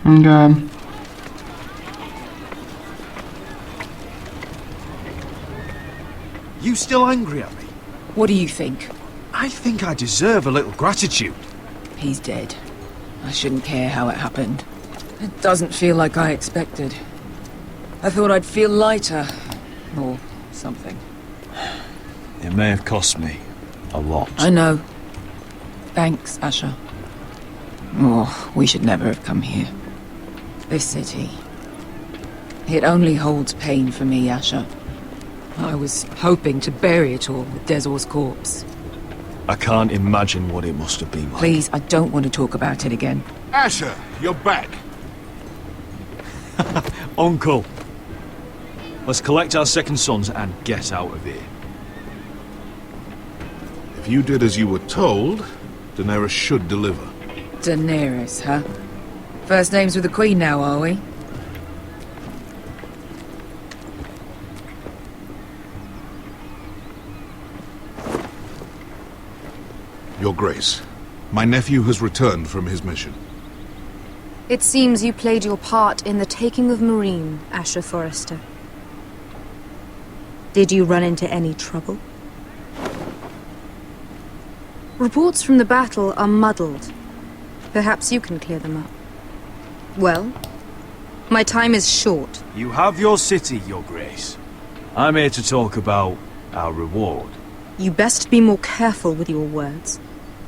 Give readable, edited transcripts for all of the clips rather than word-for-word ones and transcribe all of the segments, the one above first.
Да. You still angry at me? What do you think? I think I deserve a little gratitude. He's dead. I shouldn't care how it happened. It doesn't feel like I expected. I thought I'd feel lighter. Or something. It may have cost me a lot. I know. Thanks, Asher. Oh, we should never have come here. This city. It only holds pain for me, Asher. I was hoping to bury it all with Desor's corpse. I can't imagine what it must have been like. Please, I don't want to talk about it again. Asher, you're back. Uncle. Let's collect our second sons and get out of here. If you did as you were told, Daenerys should deliver. Daenerys, huh? First names with the Queen now, are we? Your Grace, my nephew has returned from his mission. It seems you played your part in the taking of Meereen, Asher Forrester. Did you run into any trouble? Reports from the battle are muddled. Perhaps you can clear them up. Well, my time is short. You have your city, Your Grace. I'm here to talk about our reward. You best be more careful with your words.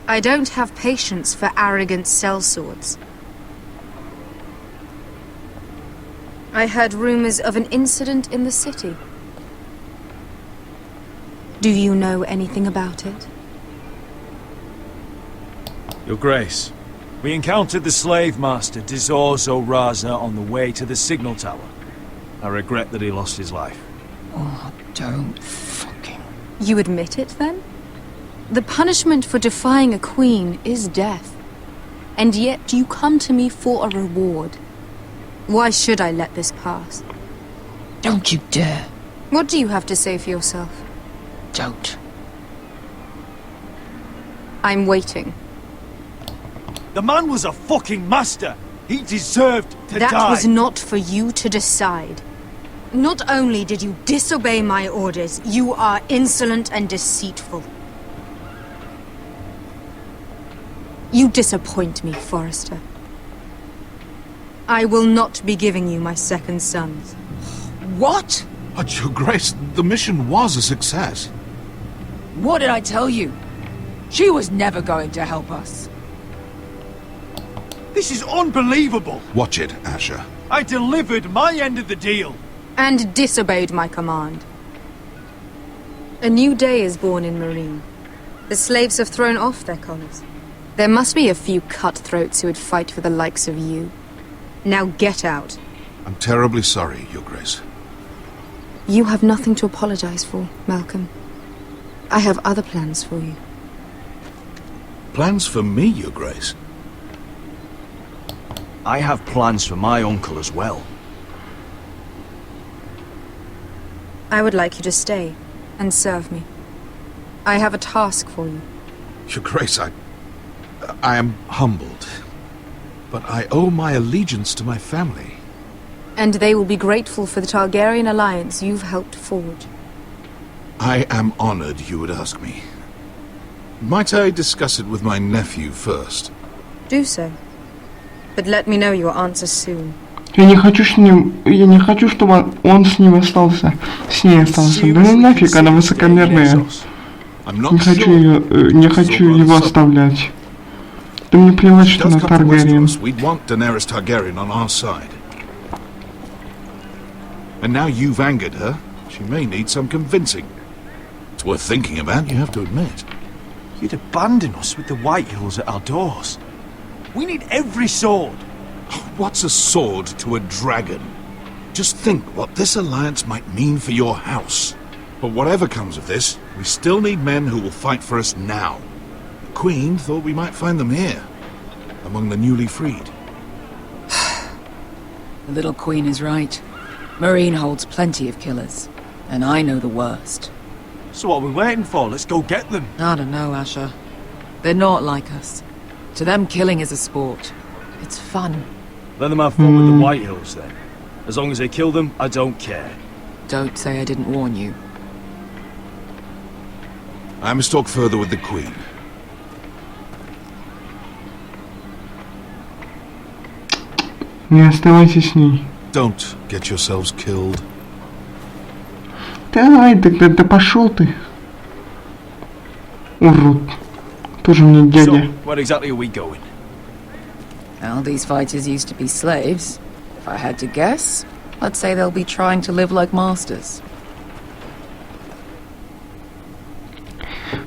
I don't have patience for arrogant sellswords. I heard rumors of an incident in the city. Do you know anything about it? Your Grace, we encountered the slave master Dezor Zoraza on the way to the signal tower. I regret that he lost his life. Oh, don't fucking... You admit it, then? The punishment for defying a queen is death. And yet you come to me for a reward. Why should I let this pass? Don't you dare. What do you have to say for yourself? Don't. I'm waiting. The man was a fucking master! He deserved to die! That was not for you to decide. Not only did you disobey my orders, you are insolent and deceitful. You disappoint me, Forrester. I will not be giving you my second sons. What? But Your Grace, the mission was a success. What did I tell you? She was never going to help us. This is unbelievable! Watch it, Asher. I delivered my end of the deal! And disobeyed my command. A new day is born in Meereen. The slaves have thrown off their collars. There must be a few cutthroats who would fight for the likes of you. Now get out. I'm terribly sorry, Your Grace. You have nothing to apologize for, Malcolm. I have other plans for you. Plans for me, Your Grace? I have plans for my uncle as well. I would like you to stay and serve me. I have a task for you. Your Grace, I am humbled. But I owe my allegiance to my family. And they will be grateful for the Targaryen alliance you've helped forge. I am honored you would ask me. Might I discuss it with my nephew first? Do so. But let me know your answer soon. Я не хочу с ним... Я не хочу, чтобы он с ним остался. С ней остался. Да ну нафиг, она высокомерная. Не хочу его оставлять. Да мне плевать, что она Таргариен. We'd want Daenerys Targaryen on our side. And now you've angered her, she may need some convincing. It's worth thinking about, you have to admit. You'd abandon us with the White Hills at our doors. We need every sword. What's a sword to a dragon? Just think what this alliance might mean for your house. But whatever comes of this, we still need men who will fight for us now. The Queen thought we might find them here, among the newly freed. The little Queen is right. Meereen holds plenty of killers, and I know the worst. So what are we waiting for? Let's go get them. I don't know, Asher. They're not like us. To them, killing is a sport. It's fun. Let them have fun with the White Hills then. As long as they kill them, I don't care. Don't say I didn't warn you. I must talk further with the Queen. Не оставайся с ней. Don't get yourselves killed. Давай, да пошел ты. Урод. Тоже мне So, дядя. where exactly are we going? Well, these fighters used to be slaves. If I had to guess, I'd say they'll be trying to live like masters.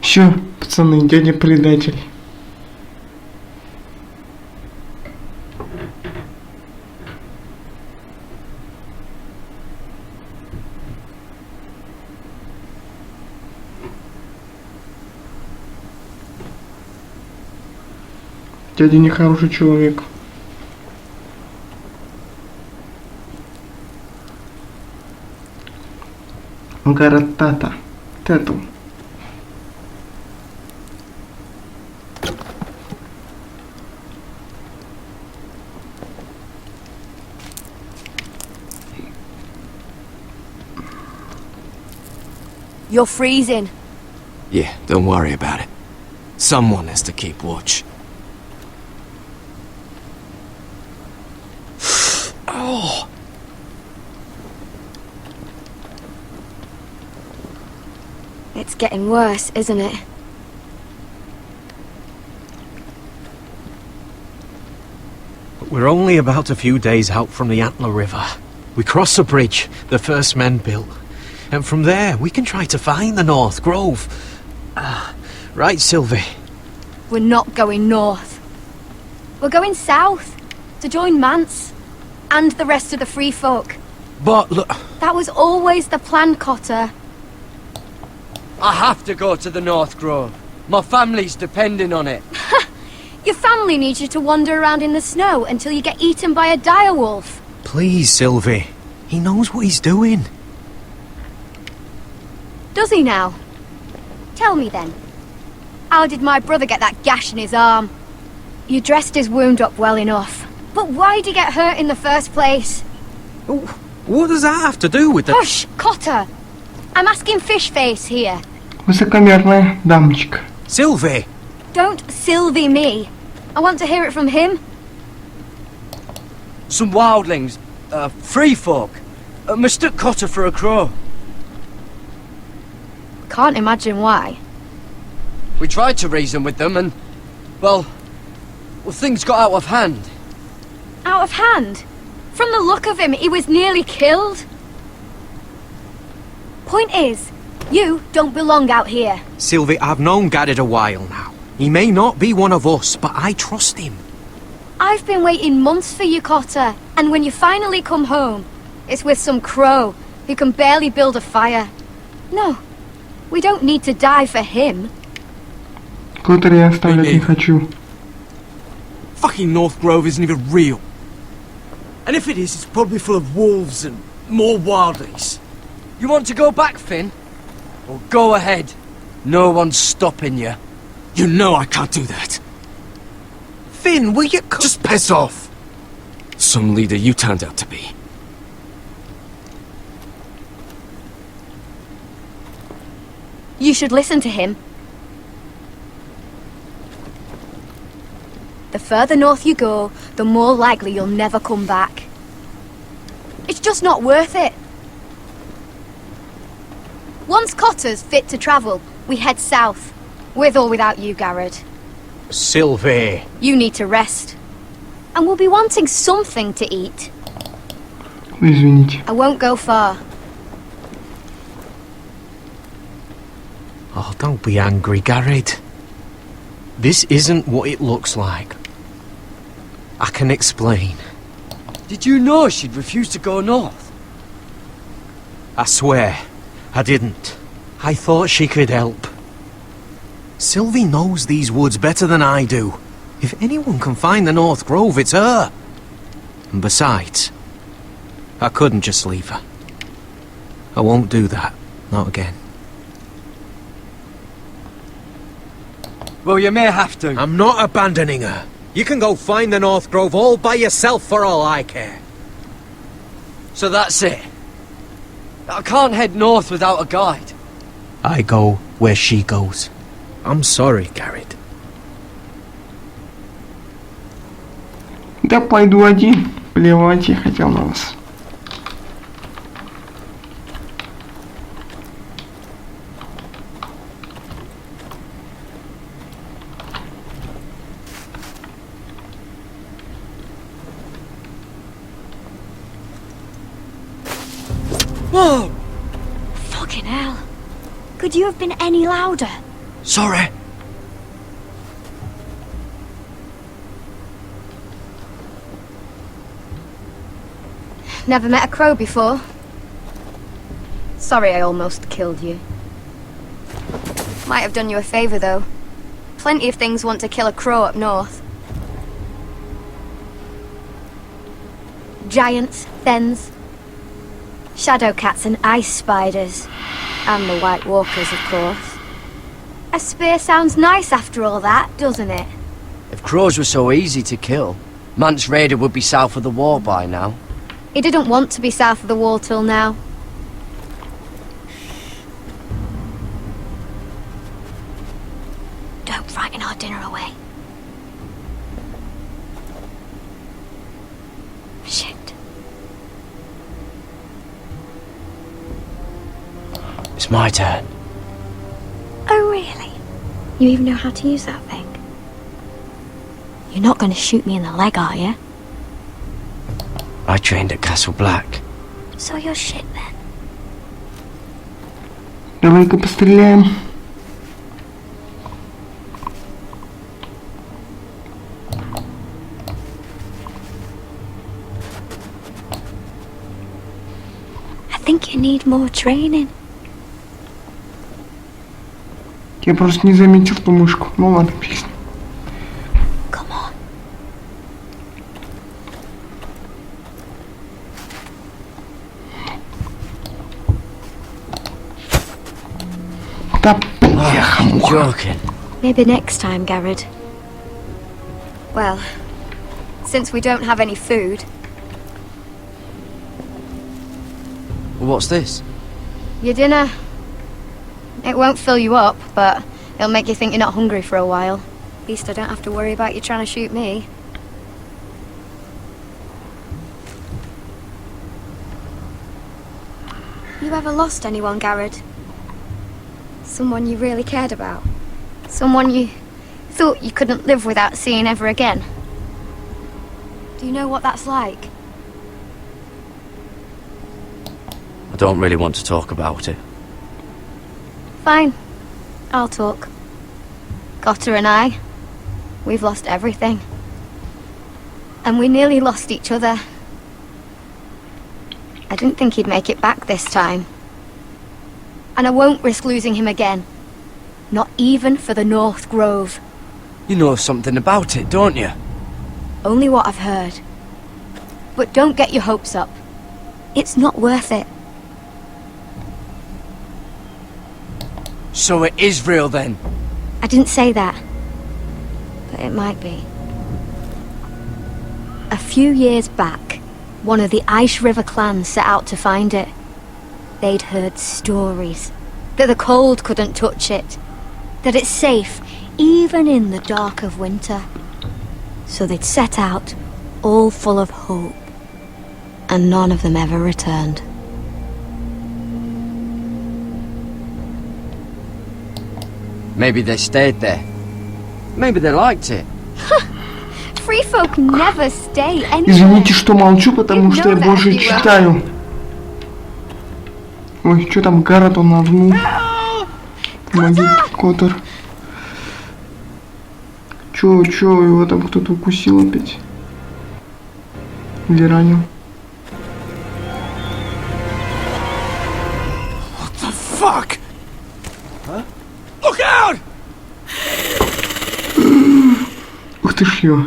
Все, пацаны, дядя предатель. Дядя нехороший человек. Гаратата. Тету. You're freezing. Yeah, don't worry about it. Someone has to keep watch. Oh! It's getting worse, isn't it? We're only about a few days out from the Antler River. We cross a bridge the first men built. And from there, we can try to find the North Grove. Right, Sylvie? We're not going north. We're going south to join Mance and the rest of the free folk. But look... That was always the plan, Cotter. I have to go to the North Grove. My family's depending on it. Your family needs you to wander around in the snow until you get eaten by a direwolf. Please, Sylvie. He knows what he's doing. Does he now? Tell me then. How did my brother get that gash in his arm? You dressed his wound up well enough. But why'd he get hurt in the first place? What does that have to do with the... Hush, Cotter! I'm asking Fishface here. Высокомерная дамочка. Sylvie! Don't Sylvie me. I want to hear it from him. Some wildlings, free folk, mistook Cotter for a crow. Can't imagine why. We tried to reason with them and, well, things got out of hand. Out of hand? From the look of him, he was nearly killed. Point is, you don't belong out here. Sylvie, I've known Garrett a while now. He may not be one of us, but I trust him. I've been waiting months for you, Cotter, and when you finally come home, it's with some crow who can barely build a fire. No, we don't need to die for him. Котор я оставлять не хочу. Fucking North Grove isn't even real. And if it is, it's probably full of wolves and more wildlings. You want to go back, Finn? Well, go ahead. No one's stopping you. You know I can't do that. Finn, will you... Just piss off! Some leader you turned out to be. You should listen to him. The further north you go, the more likely you'll never come back. It's just not worth it. Once Cotter's fit to travel, we head south. With or without you, Garrett. Sylvie. You need to rest. And we'll be wanting something to eat. Ой, извините. I won't go far. Oh, don't be angry, Garrett. This isn't what it looks like. I can explain. Did you know she'd refused to go north? I swear, I didn't. I thought she could help. Sylvie knows these woods better than I do. If anyone can find the North Grove, it's her. And besides, I couldn't just leave her. I won't do that. Not again. Well, you may have to. I'm not abandoning her. You can go find the North Grove all by yourself for all I care. So that's it. I can't head north without a guide. I go where she goes. I'm sorry, Garrett. Да пойду один. Плевать я хотел на вас. Whoa! Fucking hell. Could you have been any louder? Sorry. Never met a crow before. Sorry I almost killed you. Might have done you a favour though. Plenty of things want to kill a crow up north. Giants, thens, shadow cats and ice spiders. And the White Walkers, of course. A spear sounds nice after all that, doesn't it? If crows were so easy to kill, Mance Raider would be south of the wall by now. He didn't want to be south of the wall till now. Don't frighten our dinner away. Shit. It's my turn. Oh, really? You even know how to use that thing? You're not going to shoot me in the leg, are you? I trained at Castle Black. So you're shit then. Давай-ка постреляем. I think you need more training. Я просто не заметил ту мышку. Ну ладно, песня. Come on. Да бляха-муха. Joking. Maybe next time, Garrett. Well, since we don't have any food, What's this? your dinner. It won't fill you up, but it'll make you think you're not hungry for a while. At least I don't have to worry about you trying to shoot me. You ever lost anyone, Garrett? Someone you really cared about? Someone you thought you couldn't live without seeing ever again? Do you know what that's like? I don't really want to talk about it. Fine. I'll talk. Cotter and I, we've lost everything. And we nearly lost each other. I didn't think he'd make it back this time. And I won't risk losing him again. Not even for the North Grove. You know something about it, don't you? Only what I've heard. But don't get your hopes up. It's not worth it. So it is real then? I didn't say that. But it might be. A few years back, one of the Ice River clans set out to find it. They'd heard stories. That the cold couldn't touch it. That it's safe, even in the dark of winter. So they'd set out, all full of hope. And none of them ever returned. Maybe they stayed there. Maybe they liked it. Free folk never stay anywhere. Извините, что молчу, потому что я больше читаю. Ой, что там Гаррет он нагнул? Помоги, Коттер. Чё, его там кто-то укусил опять? Или ранил? What the fuck? Huh? Look out! Ух ты ж ё.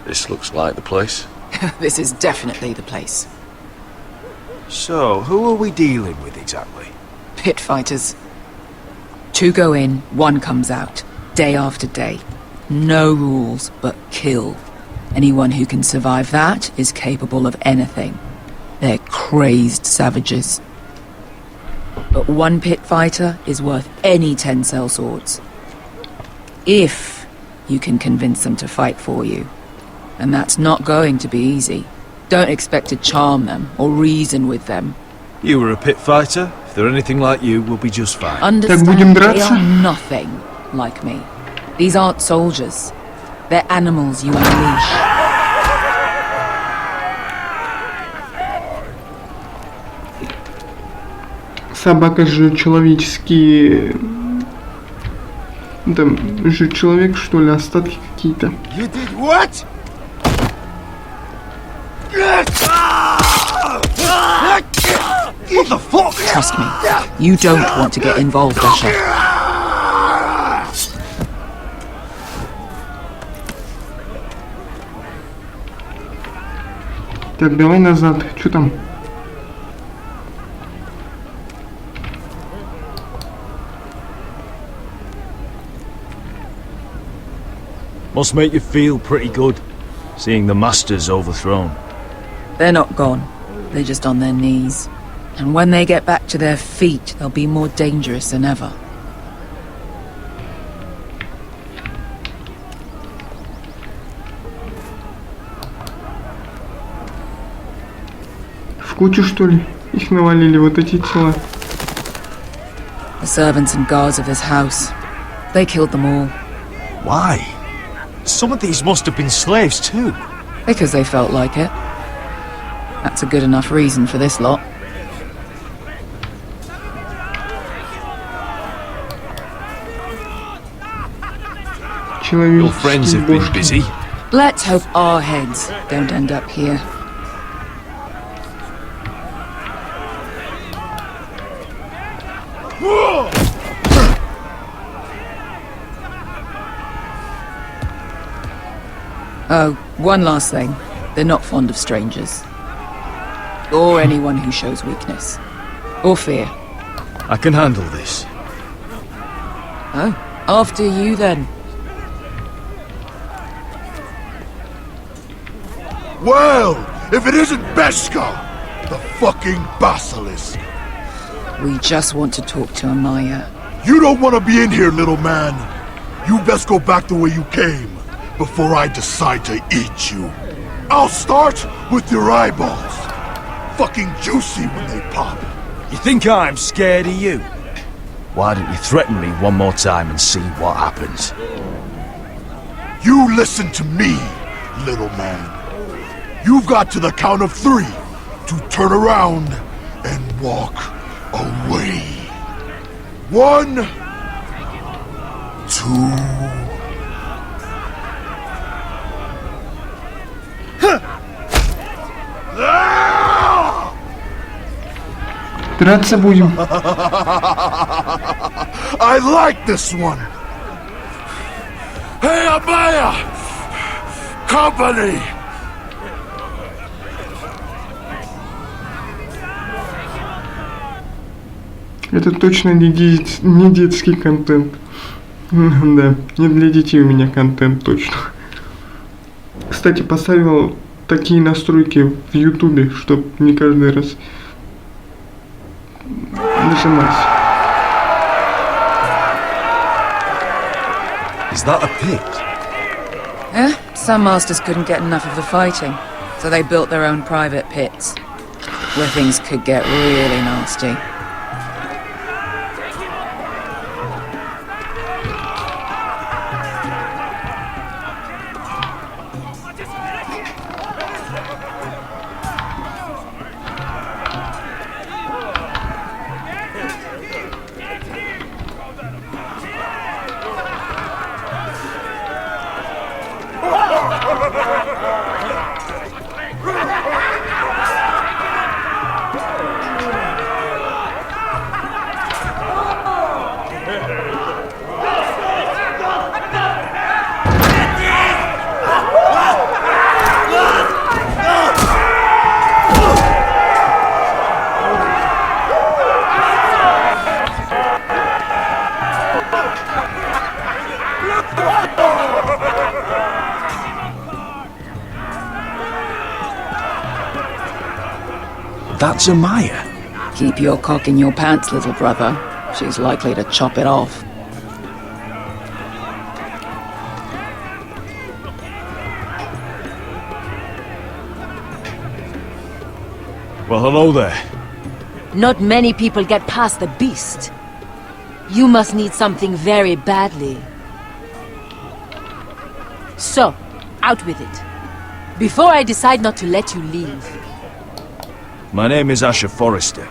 This looks like the place. This is definitely the place. So, who are we dealing with exactly? Pit fighters. 2 go in, 1 comes out. Day after day. No rules, but kill. Anyone who can survive that is capable of anything. They're crazed savages. But 1 pit fighter is worth any 10 sellswords. If you can convince them to fight for you. And that's not going to be easy. Don't expect to charm them or reason with them. You were a pit fighter. If they're anything like you, we'll be just fine. Understand, будем they драться? are nothing like me. These aren't soldiers. They're animals you unleash. Собака же человеческие... Там же человек, что ли, остатки какие-то. You did what? What the fuck? Trust me, you don't want to get involved, Asher. Так, давай назад. Что там? Must make you feel pretty good, seeing the Masters overthrown. They're not gone. They're just on their knees. And when they get back to their feet, they'll be more dangerous than ever. В кучу, что ли? Их навалили, вот эти тела. The servants and guards of this house. They killed them all. Why? Some of these must have been slaves too. Because they felt like it. That's a good enough reason for this lot. Your friends have been busy. Let's hope our heads don't end up here. Oh, one last thing. They're not fond of strangers. Or anyone who shows weakness. Or fear. I can handle this. Oh, after you then. Well, if it isn't Beshka, the fucking basilisk. We just want to talk to Amaya. You don't want to be in here, little man. You best go back the way you came before I decide to eat you. I'll start with your eyeballs. Fucking juicy when they pop. You think I'm scared of you? Why don't you threaten me one more time and see what happens? You listen to me, little man. You've got to the count of 3 to turn around and walk away. 1, 2... Драться будем. I like this one. Hey, Amaya! Company! Это точно не детский контент. Да, не для детей у меня контент точно. Кстати, поставил такие настройки в Ютубе, чтобы не каждый раз нажимать. Is that a pit? Some masters couldn't get enough of the fighting, so they built their own private pits, where things could get really nasty. That's Amaya. Keep your cock in your pants, little brother. She's likely to chop it off. Well, hello there. Not many people get past the beast. You must need something very badly. So, out with it. Before I decide not to let you leave. My name is Asher Forrester.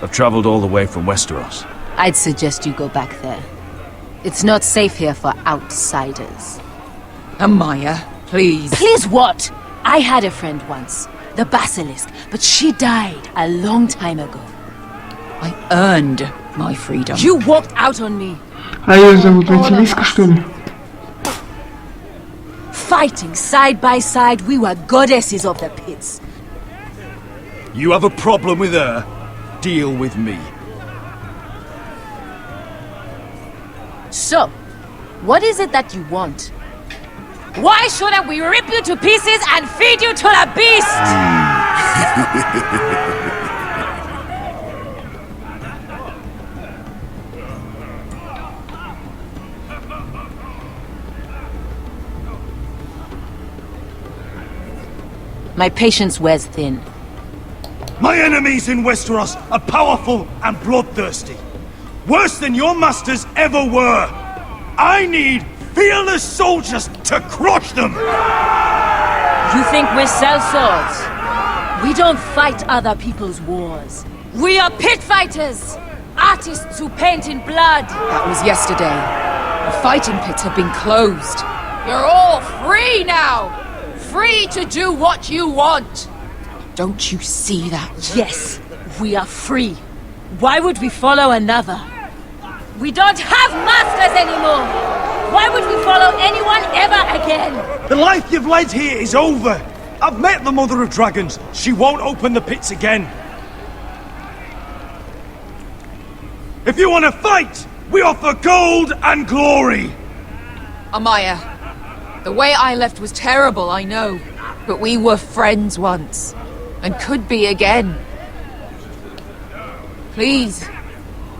I've traveled all the way from Westeros. I'd suggest you go back there. It's not safe here for outsiders. Amaya, please. Please what? I had a friend once, the Basilisk, but she died a long time ago. I earned my freedom. You walked out on me. А ее зовут Василиска, что ли? Fighting side by side, we were goddesses of the pits. You have a problem with her? Deal with me. So, what is it that you want? Why shouldn't we rip you to pieces and feed you to the beast? My patience wears thin. My enemies in Westeros are powerful and bloodthirsty. Worse than your masters ever were. I need fearless soldiers to crush them! You think we sell swords? We don't fight other people's wars. We are pit fighters! Artists who paint in blood! That was yesterday. The fighting pits have been closed. You're all free now! Free to do what you want! Don't you see that? Yes, we are free. Why would we follow another? We don't have masters anymore! Why would we follow anyone ever again? The life you've led here is over! I've met the Mother of Dragons. She won't open the pits again. If you want to fight, we offer gold and glory! Amaya, the way I left was terrible, I know. But we were friends once. And could be again. Please,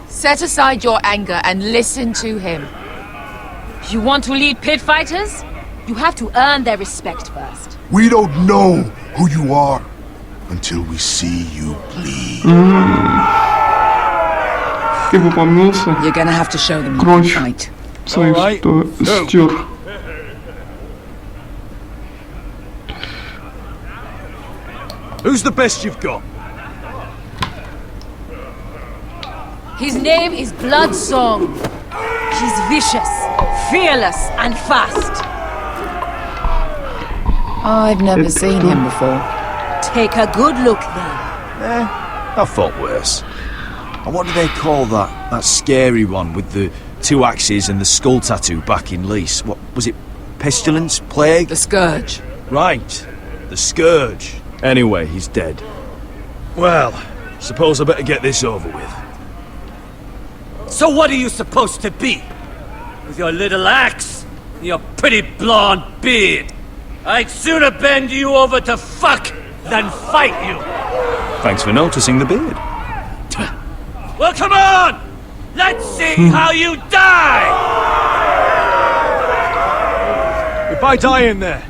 set aside your anger and listen to him. You want to lead pit fighters? You have to earn their respect first. We don't know who you are until we see you bleed. Ты попомнился, You're gonna have to show them you can кровь fight. свою Alright. стер. Who's the best you've got? His name is Bloodsong. He's vicious, fearless, and fast. I've never seen him before. Take a good look then. I thought worse. And what do they call that scary one with the 2 axes and the skull tattoo back in Lease? What was it? Pestilence? Plague? The Scourge. Right. The Scourge. Anyway, he's dead. Well, suppose I better get this over with. So what are you supposed to be? With your little axe and your pretty blonde beard? I'd sooner bend you over to fuck than fight you. Thanks for noticing the beard. Well, come on! Let's see how you die! If I die in there,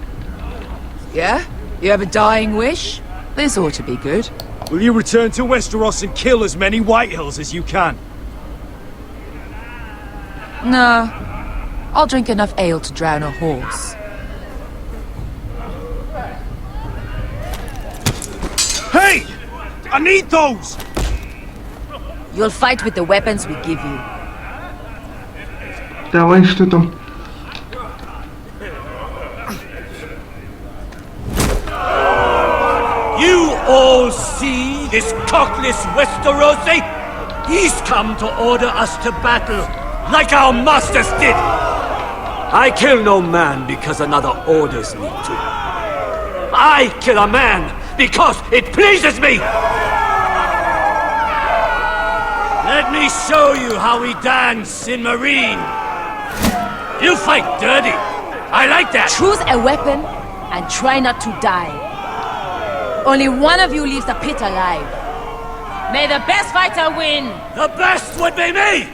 Yeah? You have a dying wish? This ought to be good. will you return to Westeros and kill as many Whitehills as you can? No. I'll drink enough ale to drown a horse. Hey! I need those! You'll fight with the weapons we give you. Давай, что там? You all see this cockless Westerosi? He's come to order us to battle, like our masters did! I kill no man because another orders me to. I kill a man because it pleases me! Let me show you how we dance in Marine. You fight dirty. I like that. Choose a weapon and try not to die. Only one of you leaves the pit alive. May the best fighter win! The best would be me!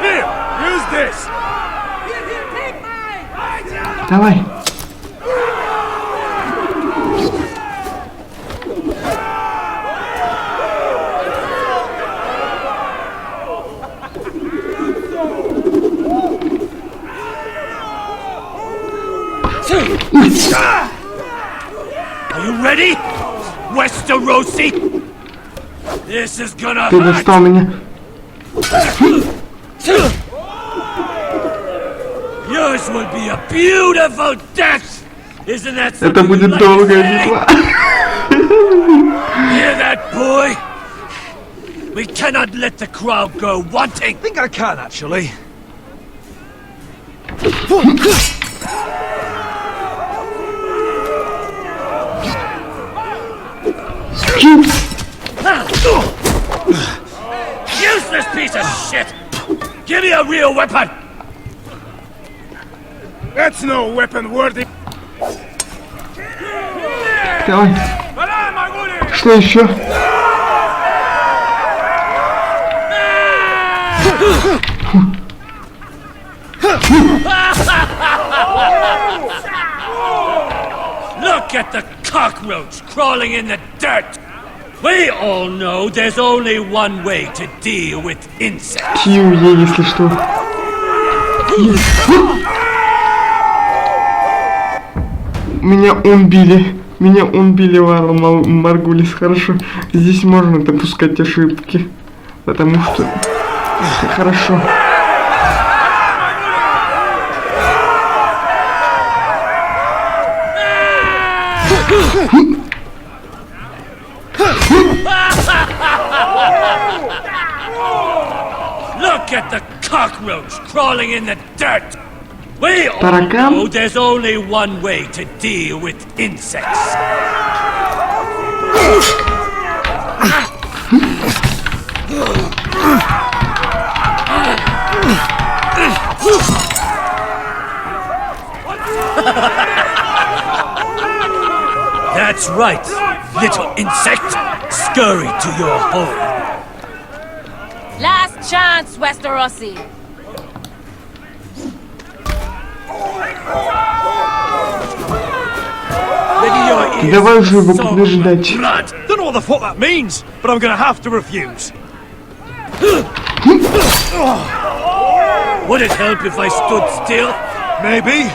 Here, use this! Давай. Are you ready? Westerosi? This is gonna Ты hurt! достал меня. Yours will be a beautiful death! Isn't that Это something будет you'd like to долгая say? битва. Hear that, boy? We cannot let the crowd go wanting! I think I can, actually. Useless piece of shit! Give me a real weapon! That's no weapon worthy. Давай. Что еще? Look at the cockroach crawling in the dirt! We all know there's only one way to deal with insects. Кью ей, если что. Меня унбили. Меня унбили валом Маргулис. Хорошо. Здесь можно допускать ошибки. Потому что... Хорошо. Look at the cockroach crawling in the dirt! We all Таракан? know there's only one way to deal with insects. That's right, little insect. Scurry to your home. Last chance, Westerosi! Давай уже его побеждать. Don't know what the fuck that means, but I'm gonna have to refuse. Would it help if I stood still? Maybe.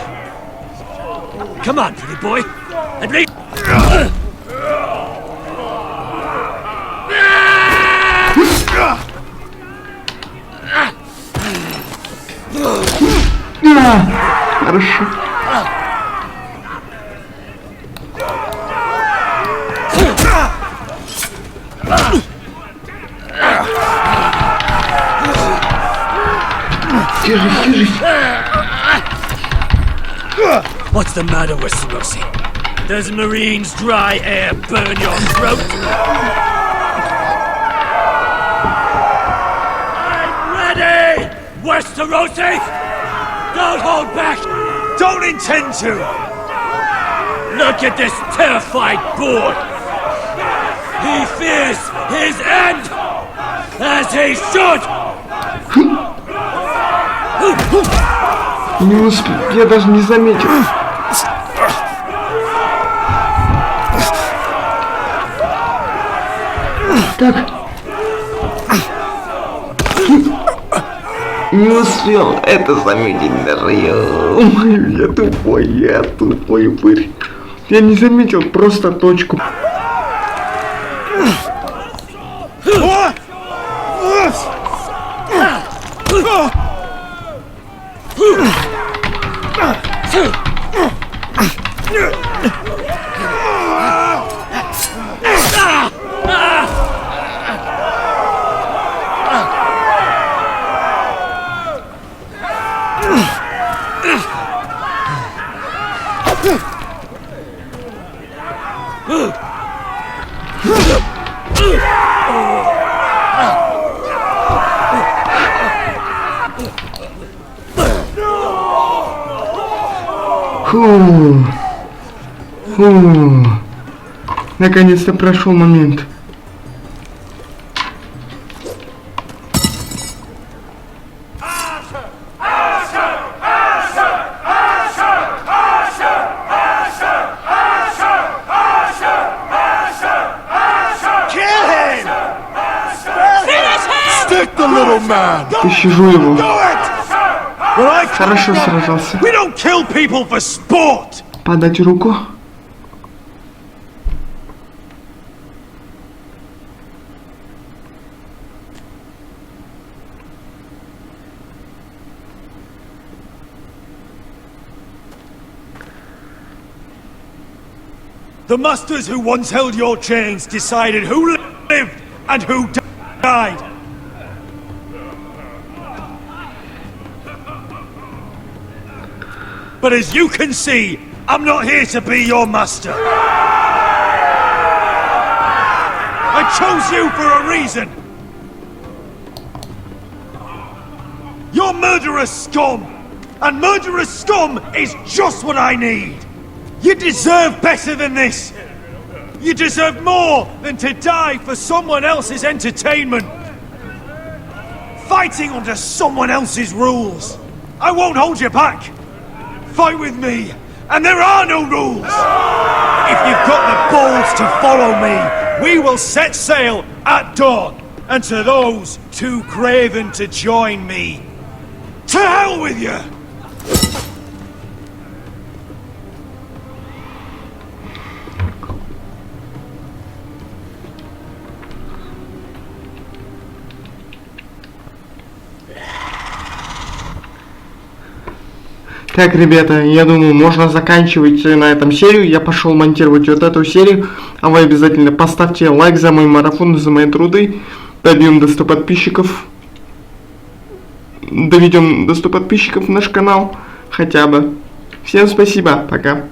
Come on, pretty boy. At least. Хорошо. Держись. What's the matter, Westerosi? Does Marine's dry air burn your throat? I'm ready! Westerosi! Don't hold back! Don't intend to! Look at this terrified boy! He fears his end! As he should! Не успел, я даже не заметил. Так. Не успел это заметить даже я. Я тупой упырь. Я не заметил просто точку. Фу. Фу. Наконец-то прошел момент. Stick the little man! Пощажу его. Do it! When I come Хорошо back, сражался. we don't kill people for sport! Подать руку. The masters who once held your chains decided who lived and who died. But as you can see, I'm not here to be your master. I chose you for a reason. You're murderous scum, and murderous scum is just what I need. You deserve better than this. You deserve more than to die for someone else's entertainment. Fighting under someone else's rules. I won't hold you back. Fight with me, and there are no rules. If you've got the balls to follow me, we will set sail at dawn. And to those too craven to join me, to hell with you! Так, ребята, я думаю, можно заканчивать на этом серию. Я пошел монтировать вот эту серию. А вы обязательно поставьте лайк за мой марафон, за мои труды. Добьем до 100 подписчиков. Доведем до 100 подписчиков в наш канал. Хотя бы. Всем спасибо. Пока.